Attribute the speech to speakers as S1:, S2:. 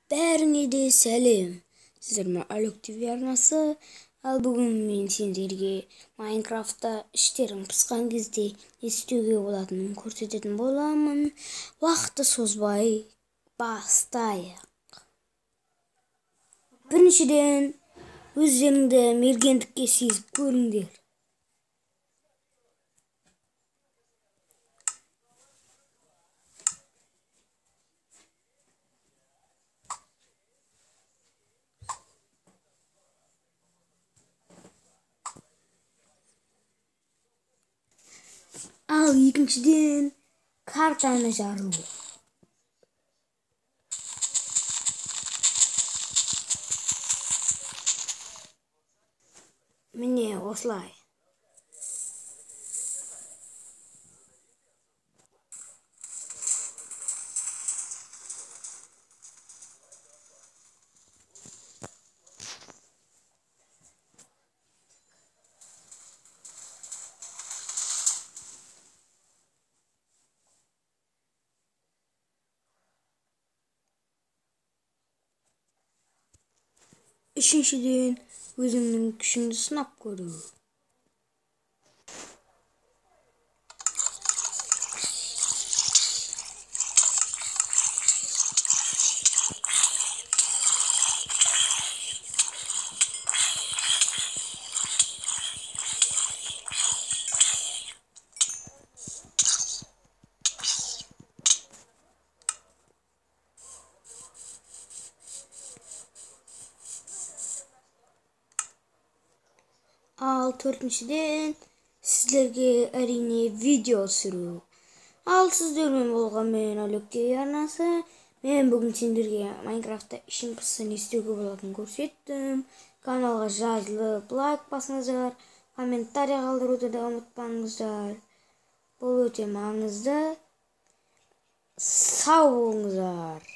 S1: Бәріңе де сәлем. Сіздер ме Алек ТВ арнасы. Ал бүгін мен сендерге Майнкрафтта іштерің пысқан кезде не істеуге болатынын көрсететін боламын. Уақытты созбай бастайық. Біріншіден, өздеріңді мергендікке сезіп көріңдер. Ал екіншіден, картаны жару. Міне осылай. Үшіншіден, өзіңнің күшіңді сынап көру. Ал төртіншіден, сіздерге әрине видео түсіру. Ал сіздермен болған мен Алек ТВ арнасы. Мен бүгін сендерге Майнкрафтта ішің пысса не істеуге болатынын көрсеттім. Каналға жазылып, лайк басыңыздар, комментарий қалдыруды да ұмытпаңыздар. Бұл өте маңызды. Сау болыңыздар.